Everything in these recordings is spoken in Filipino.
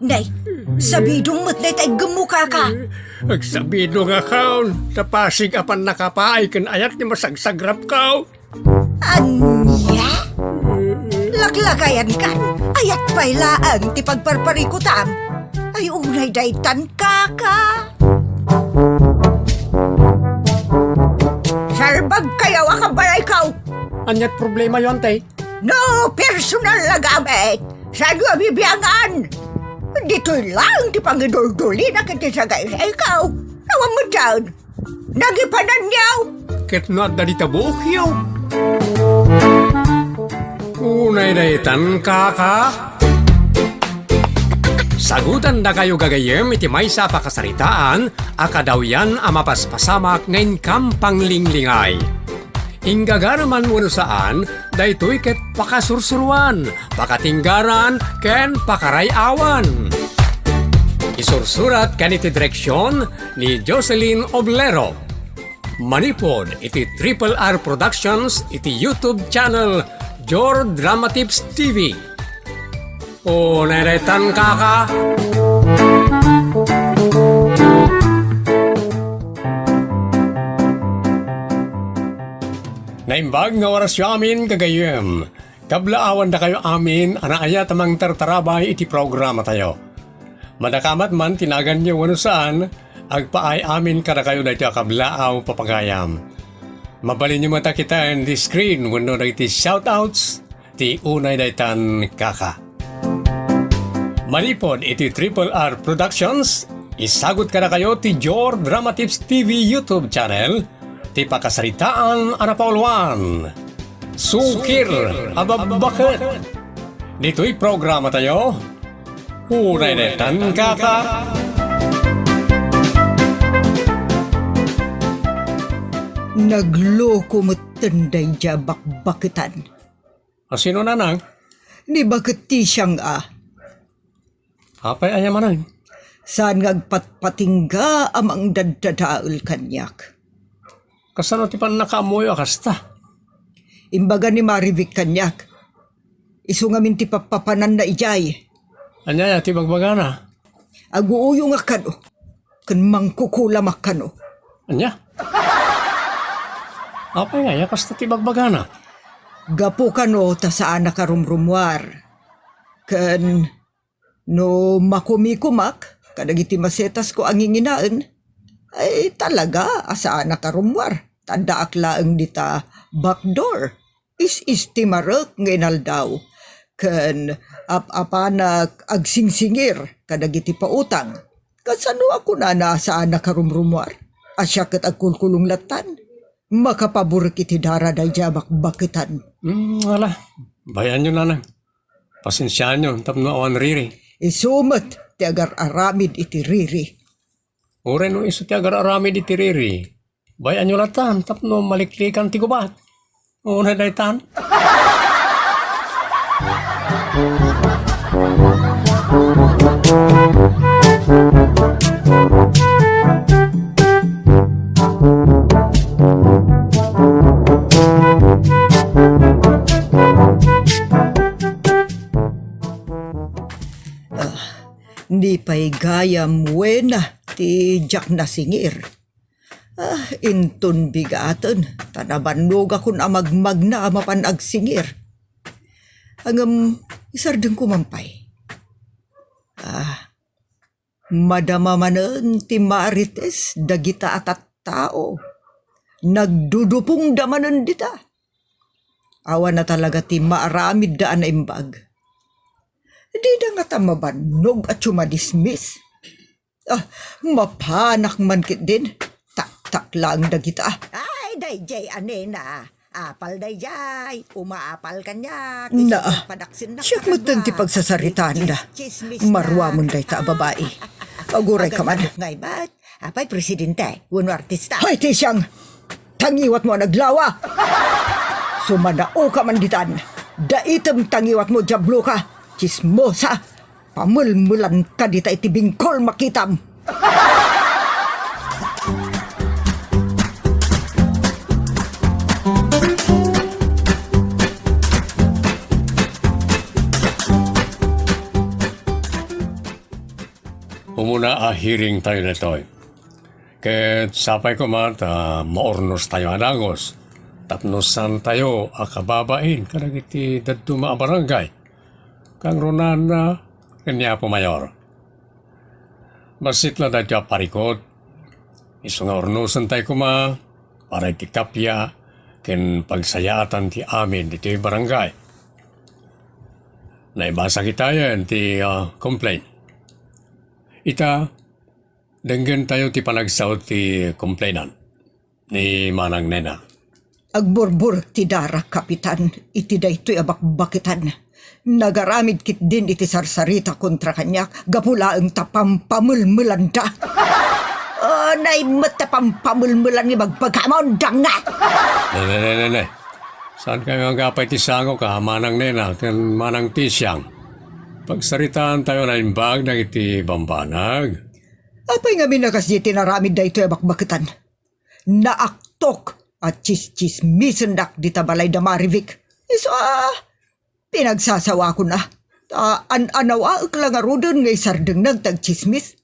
Nay, sabidong mo't day tay gemuka ka. Agsabido nga kaon, tapasig apan nakapaay kan ayat ni masagsagrap kao. Anya? Laklagayan kan, ayat pailaan ti pagparparikutam. Ay unay daytan kaka. Sarbag kayaw akabalay kaw. Anyat problema yon tay. No personal na gamit. Saan nga bibiyangan? Dito'y lang ti pangidul-duli na kiti sa gaya ikaw. Nawang mo dyan. Nagipanan niyaw. Ket not da ditabuok yaw. Unay daytan kaka. Sagutan da kayo gagayem iti maysa pakasaritaan, akadaw yan amapaspasamak ngayon kampang linglingay. Inggagaraman mo saan, daytoy ket pakasursuruan, pakatinggaran, ken pakarayawan. Isursurat kan iti direksyon ni Jocelyn Oblero. Manipod iti Triple R Productions iti YouTube channel Jor Drama Tips TV. O neretan kaka. Naimbag nga oras yu amin kagayem. Kablaawan da kayo amin, anaaya tamang tartarabay iti programa tayo. Madakamat man tinagan niyo wano saan, agpaay amin kada kayo na iti kablaaw papagayam. Mabalin niyo mata kita in the screen wano na iti shoutouts, ti unay daytan kaka. Malipod iti Triple R Productions, isagot kada kayo ti Jor Drama Tips TV YouTube channel, ti pakasaritaan anapauluan. Sukir ababakit. Dito'y programa tayo. Unay netan kaka. Nagloko mo't tanday dya bakbakitan. Sino na nang? Ni bakit ti siyang Apay ayaman Saan ngagpatpatingga amang daddadaal kanyak. Kasano ti pan nakaamoy akasta? Imbaga ni Marivic kanyak. Isu ngamin ti papapanan na ijay. Anyaya ti bagbagana. Aguuyo nga kano. Kan mangkukulam kano. Anya? Apay nga kasta ti bagbagana. Gapo kano ta saan nakarumrumwar. Kan no makumikumak, kadagiti masetas ko ang inginaan, ay talaga asaan nakarumwar. Tanda aklaang dita backdoor. Is timarek ngayon daw. Kan apanak agsingsingir kadagiti pautang. Kasano ako na nasaan nakarumrumwar? Asya kat agkulkulong latan. Makapaburik iti dara day jabak bakitan. Wala. Bayan nyo na. Pasensyaan nyo, tapno awan riri. Isumat ti agar aramid iti riri. Ure no iso ti agar aramid iti riri. Bayan nyo latan, tapno maliklikan ti gubat. Una daytan. Ni pa'y gayam wena ti jak na singir. Inton bigatan, tanabanog akong amagmag na amapan agsingir. Hanggang isardeng kumampay. Madama manan ti marites dagita atat tao. Nagdudupong damanan dita. Awa na talaga ti maaramid daan na imbag. Di na nga tamabanog at sumadismiss. Mapanak man kit din. Tak lang dagita. Ay, dayjay anena. Apal dayjay. Umaapal kanya. Siyak mo ti pagsasaritaan na. Marwa mo day ta babae. Aguray ka man. Ngay ba't? Apay presidente. Uno artista. Hay, ti siyang. Tangiwat mo naglawa. Sumadao ka man ditan. Daitem tangiwat mo jablo ka. Chismosa. Pamulmulan ka dita iti bingkol makitam. umuna hearing tayo na ito. Ket sapay ko maornos tayo adangos. Tapnosan tayo akababain kanang iti dadto maabarangay. Kang ronan na kanya po mayor. Basit la dadya parikot. Iso nga ornosan tayo para iti kapya ken pagsayatan ti amin iti barangay. Naibasa kita yan ti complaint. Ita, denggan tayo ti panagsaw ti complainant ni Manang Nena. Agburbur ti dara, kapitan, iti daytoy abakbakitan. Nagaramid kit din iti sarsarita kontra kanya, gapula ang tapampamulmulanda. Naimat tapampamulmulan ni magpagamon, danga! Nay. Saan kayo ang gapay ti sango ka, Manang Nena, kan Manang Tisyang? Pagsaritaan tayo na imbag ng iti bambanag. Apay nga minakas di tinaramid daytoy abakbakitan. Naaktok at chis-chismisan dak di tabalay da Marivik. Iso pinagsasawa ko na. Anawa ak lang nga rodon ngay sardeng nagtagchismis.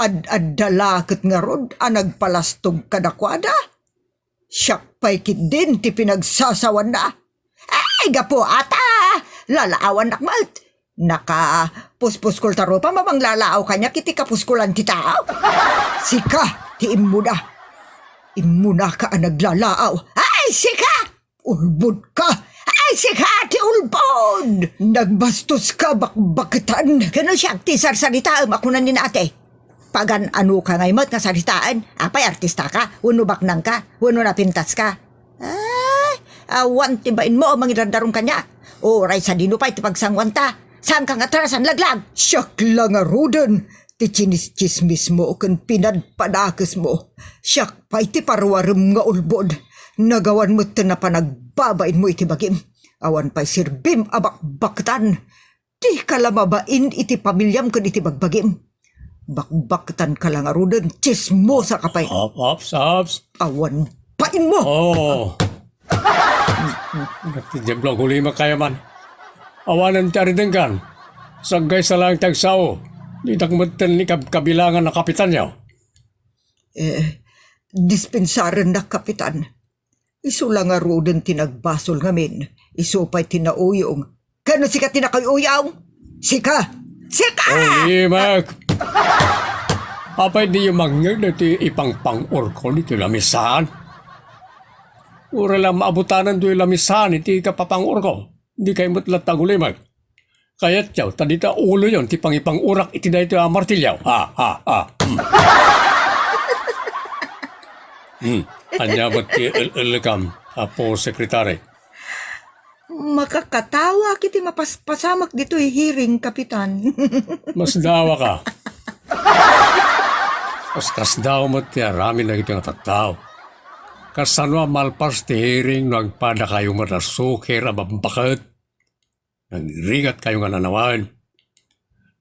Ad-dalakot nga rod nagpalastog kadakwada. Siyak pa'y kit din ti pinagsasawan na. Ay gapo ata! Lalaawan nakmalt. Naka-puspus-kul taro pa mamang lalaaw kanya kiti kapuskulan ti tao. Sika, ti imuna. Imuna ka naglalaaw. Ay, sika! Ulbod ka! Ay, sika, ti ulbod! Nagbastos ka bakbakitan. Kano siya, ti sarsaritaan makunan ni ate. Pagan ano ka ngaymat nga saritaan. Apay, artista ka. Uno baknang ka. Uno napintas ka. Ay, awan tibain mo mangirandarong kanya. Oray sa dino pa iti pagsangwanta. Saan ka nga tarasan laglag? Siyak lang nga roden. Ti chinis-chismis mo kan pinadpadakes mo. Siyak pa iti parwarem nga ulbod. Nagawan mo na pa nagbabain mo iti bagim. Awan pa'y sirbim abakbaktan. Di ka lamabain iti pamilyam kan iti bagbagim. Bakbaktan ka lang arudan, chismosa ka pa'y. Ops. Awan pain mo. Oh. Natijablang hulima kaya man. Awanan ti aridenggan. Sagay sa lang tagsao. Di takmatan ni kabilangan na kapitan niya. Dispensaren na kapitan. Isu lang arudan tinagbasol ngamin. Isu pa'y tinauyong. Kano sika tinakayuyong? Sika! Oh, imak! Apay di yung mangyan na ti ipangpang-or ko nito lamisan. Ura lang maabutanan to yung lamisan iti kapapang-or ko. Di kayo matlat tagulimag. Kaya't yaw, tadita ulo yon ti pangipang-urak iti na ito martilyaw. Anya ba't ti ilkam, Apo Sekretary? Makakatawa kiti mapaspasamak dito hearing, kapitan. Mas dawa ka. Kas daw mo ti arami na ito nga tattao. Kasanwa malpas ti hearing nagpada kayo matasukir abambakat. Nagringat kayo nga nanawan.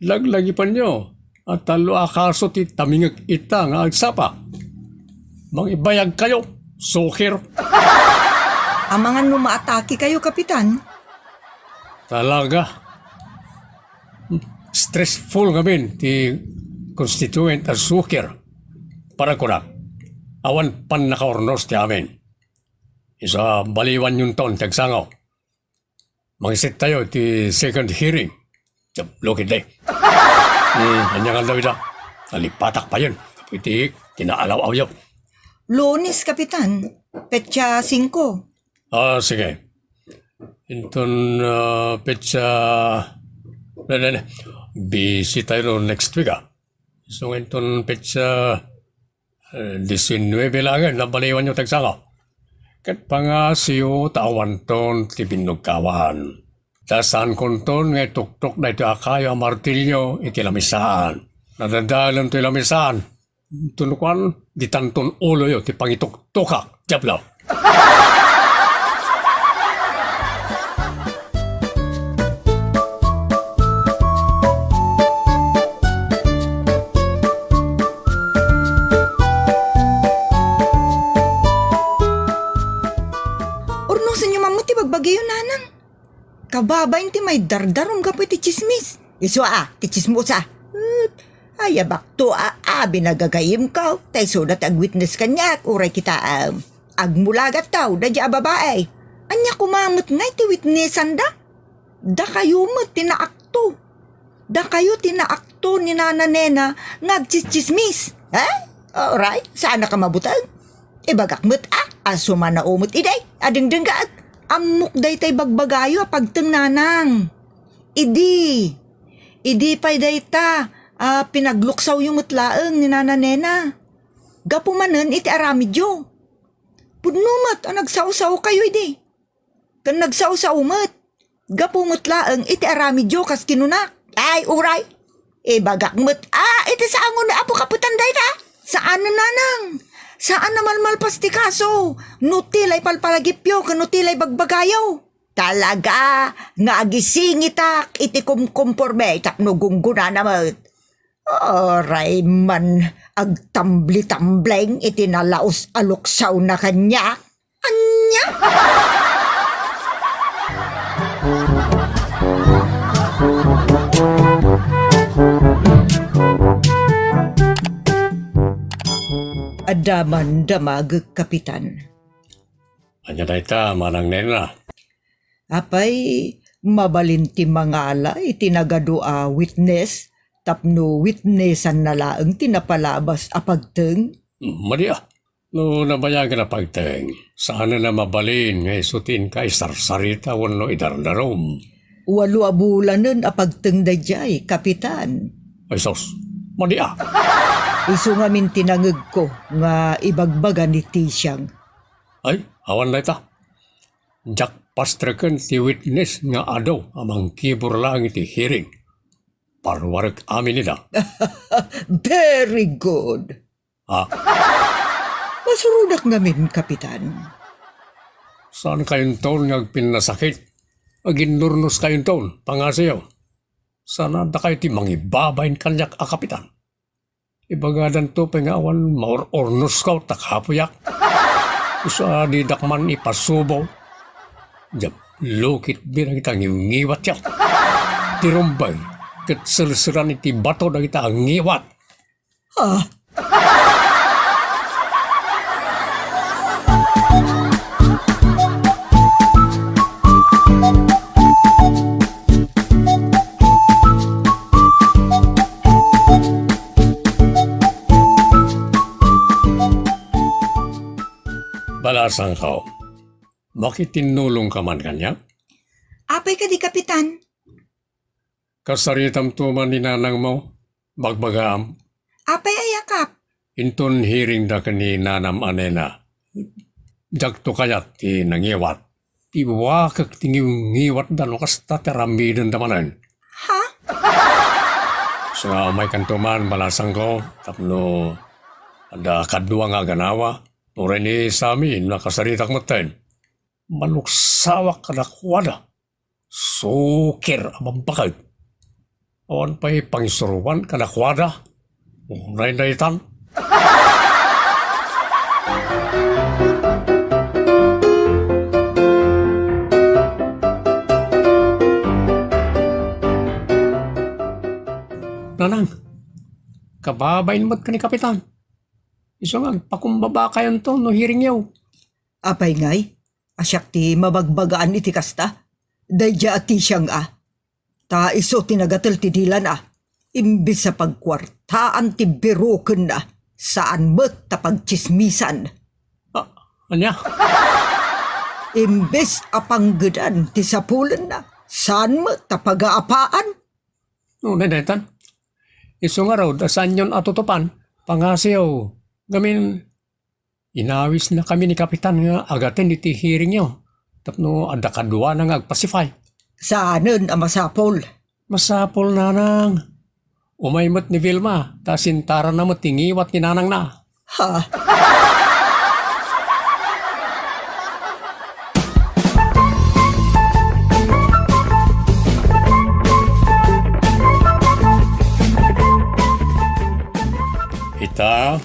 Laglagi pa nyo at talo akaso ti tamingag ita nga agsapa. Mangibayag kayo, sukir. Amangan mo maatake kayo, kapitan. Talaga. Stressful ngamin ti constituent as sukir. Para ko na. Awan pan nakaornos ti amin. Isa baliwan yung taon tagsangaw. Mangisit tayo ti second hearing. Lukid day. Anya nga daw ita. Nalipatak pa yun. Kapiti tinaalaw-awyaw. Lunes, kapitan. Petsa 5. Sige. Inton petsa... Busy tayo next week So inton petsa 19 langan nabaliwan nyo tagsaka. Kat pangasiyo tawan ton ti binugkawan. Tasan konton nga tuktok na ito akayo martilyo iti lamisaan. Nadadalan to lamisaan. Tunukan di tanton ulo yo ti pangituktukak. Jablaw. Bagyo nanang. Kababa ti may dardaron ka po ti chismis. Iso ti chismosa. Ay, bakto binagagayim ka. Tay sudat ag witness kanya, uray kita agmulagat tao, da dya babae. Anya kumamot nga iti witnessan da. Da kayo mo tinaakto. Da kayo tinaakto ni Nana Nena ngagchismismis. Alright, saan ka mabutag? Ibagak mo't aso man na umot iday. Ading gaag. Amok day tay bagbagayo pagteng nanang. Idi pa'y day ta. Pinagluksaw yung utlaeng ni Nana Nena. Gapumanen iti aramidyo. Pudnumat nagsausaw kayo idi. Kan nagsausaw mat. Gapumutlaeng iti aramidyo kas kinunak. Ay, uray. Bagak mat. Iti saangon na apo kaputan day ta. Saan na nanang? Saan na malmalpas ti kaso? Nutilay palpalagipyo kan nutilay bagbagayaw. Talaga, nga agisingitak iti kumkumporme tapno gungguna naman. Oray man, agtambli-tambleng iti nalaos aluksaw na kanya. Anya? Adaman damag kapitan. Anya na ita, Manang Nena. Apay, mabalinti mangala iti nagadua witness, tapno witnessan na laeng tinapalabas apagteng. Maria, no nabayagan na pagteng, saan na mabalin ngay sutin ka isarsarita wano idardarom. 8 bulanen apagteng dayjay, kapitan. Ay sos, Maria. Isu nga min tinangeg ko nga ibagbaga ni Tisyang. Ay, awan na ita. Jak pastraken ti witness nga adaw amang kibur lang iti hearing. Parwarag amin nila. Very good. Masurudak namin, kapitan. Saan kayong taon nga pinasakit? Aginurnos kayong taon, pangasayaw. Sana da kayo ti mangibabayin kanyak kapitan. Ibagadan to pengawan maor-ornos ka takhapuyak. Usa di dakman ipasubaw. Jab lukit birang kita ngiwat siya. Tirumbay, kat selseran iti bato na kita ngiwat. Balasang ka, bakit tinulong ka man kanya? Apay ka di, kapitan. Kasaritam tuman ni nanang mo, bagbagam, Apay ayakap. inton hearing da kani nanam anena. Jagto kayat ti nangiwat. Iwakak ti ngiwat da no kasta terambidan damanan. Ha? So may kantuman balasang ko, tapno ada kadua nga ganawa. Ure ni sa amin nakasaritak maten. Maluksawak kadakwada. Sukir amang bakit. Awan pa'y pangisuruan kadakwada. Uray na itan. Nanang, kababain mo't ka ni kapitan. Iso nga, pakumbaba kayon to, no hearing yaw. Apay ngay, asyak ti mabagbagaan iti kasta. Dayja ati siyang Ta iso tinagatal ti dilan Imbis sa pagkwartaan ti biruken Saan mo't tapagchismisan. Anya? Imbis apanggedan ti sapulan Saan mo't tapagaapaan. No, nenetan. Iso nga raw, dasan yun atutupan. Pangasiyaw. Gamin, inawis na kami ni kapitan nga agatin iti hearing nyo. Tapno ada kadwa na nga agpasify. Saanen masapol. Masapol nanang. Umaymot ni Vilma, tasintara na mo tingiwat ni nanang na. Ha? Ita,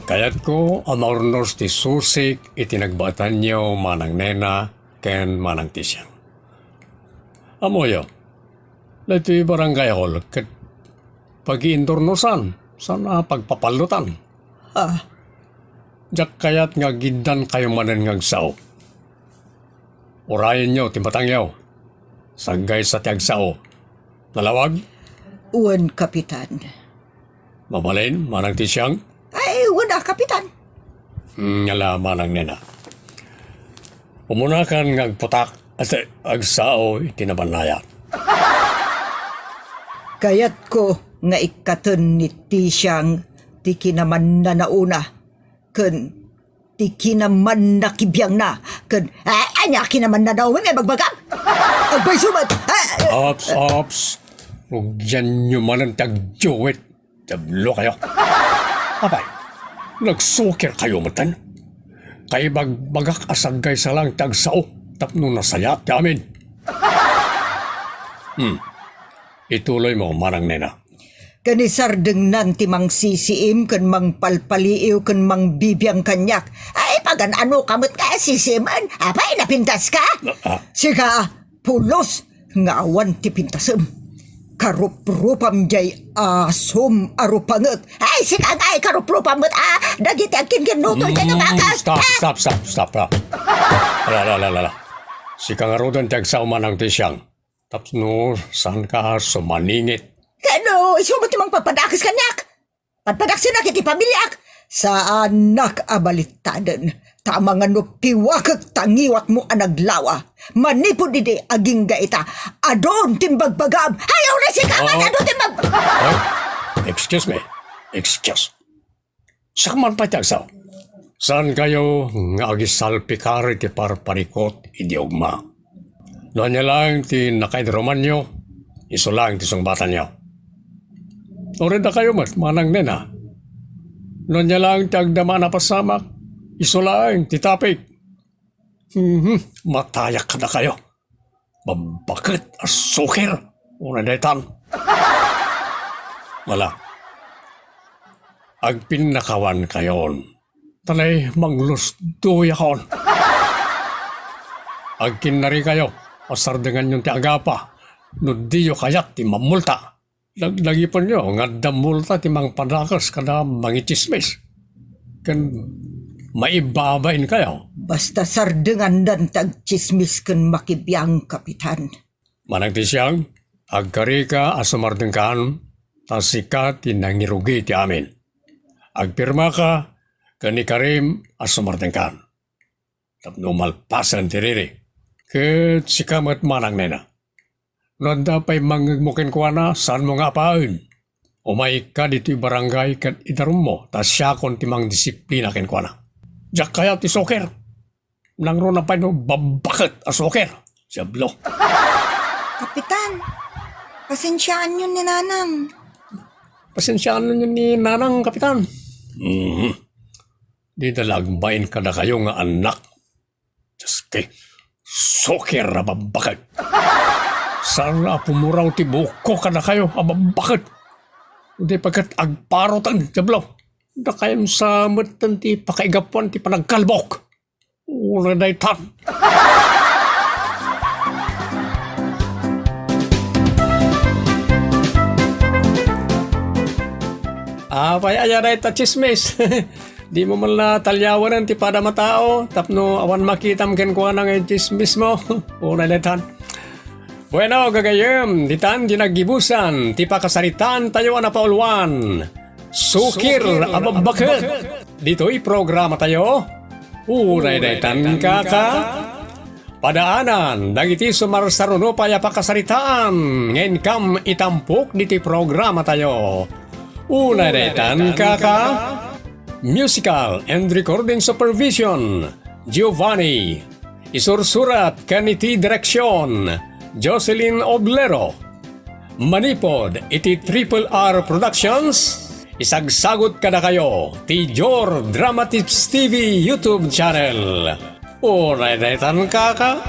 kayat ko amaurnos ti susik itinagbatan niyo Manang Nena ken Manang Tisyang. Amoyo, dati barangay hall ket pag-iintornosan, sana pagpapalutan. Ah, Jak kayat nga gindan kayo manan ngagsaw. Urayan nyo, timbatangyaw. Sagay sa tiagsao. Nalawag, uwan, Kapitan. mabalin, manang ti siyang, Ay, wala, Kapitan. ngala manang nena. Umunakan ngagputak at agsao itinabanayat. Kayat ko nga ikaton ni Tisyang ti kinaman na nauna. Ken ti kinaman na kibiyang na. Ken anya kinaman na daw nga bagbagam. Agbay sumat. Ops. Huwag yan nyo man ang tag-jowit. Tablo kayo. Abay, nagsukir kayo matan. Kay bagbagak asagay sa lang tagsao. Tapno nasayat yamin. Ituloy mo, manang nena. Kanisardeng nan ti mang sisiim ken mang palpaliiw ken mang bibiyang kanyak. Ay pagan ano kamot ka sisiman. Apay napintas ka? Siga pulos nga awan ti pintasem. Karuprupam jay asom arupanget. Ay siga ay karuprupam dagiti akin kinutoy tayo makas. Stop. Ala. Si kang arudan tagsaw manang ti siyang. Tapno, saan ka sumaningit? Kano, isumot ti mang papadakis kanyak. Padpadaksin na kiti pamilyak. Sa anak abalitaden. Tamang ano piwakag tangiwat mo anaglawa. Manipod didi aging gaita. Adon timbagbagam. Ayaw na si kaman adon timbag... Excuse me. Sakman pa tagsaw. Saan kayo nga agisalpikari ti parparikot idiogma? Noon niya lang ti nakaidroman nyo, iso lang ti sungbatan nyo. Norin na kayo manang nena. Noon niya lang ti agdama na pasamak, iso lang ti tapik. Matayak ka na kayo. Babakit asukir. Una daytan. Wala. Agpinakawan kayon. Tanay manglusdoy akon. Agkinari kayo. Pasardengan yung ti agapa. No diyo kayat ti mamulta. Lagipon nyo, nga damulta ti mang padakas kada mangichismis. Kan maibabain kayo. Basta sardengan dan tagchismis ken makibiyang, Kapitan. Manang ti siyang, agkari ka asumardengkan, tasika ti nangirugi ti amin. Agpirma ka, kani karim asumardengkan. Tapno malpasan ti riri. Ket sikamat manang nena. Nanda pa'y mangagmukin ko na saan mo nga paun. Umay ka dito'y barangay kat idarum mo, tas siya kon timang disiplina ken ko na. Diyak kaya ti soker. Nangro na pa'y no babakit a soker. Siyablo. Kapitan, pasensyaan yun ni Nanang. Pasensyaan nyo ni nanang, kapitan. Di dalagbayin ka na kayo nga anak. Diyos kay soker na babakit. Sana pumuraw ti buko ka na kayo, ababakit. Hindi pagkat agparotan, jablaw. Da kayong sa matan ti pakaigapuan ti panagkalbok. Ula na itan. Pay aya na ita chismis. Di mo man na talyawan ti pada matao. Tapno awan makitam ken kuha na ng chismis mo. Ula na itan. Bueno, gagayem, ditan dinagibusan, ti pakasaritan tayo na paulwan. Sukir ababakit. Dito'y programa tayo. Unay daytan kaka. Padaanan, dagiti sumarsaruno paya pakasaritaan. Ngayon kam itampok diti programa tayo. Unay daytan kaka. Musical and recording supervision, Giovanni. Isursurat kaniti direksyon, Jocelyn Oblero. Manipod iti Triple R Productions. Isagsagot ka na kayo ti Jor Dramatics TV YouTube channel. Uray daytan kaka.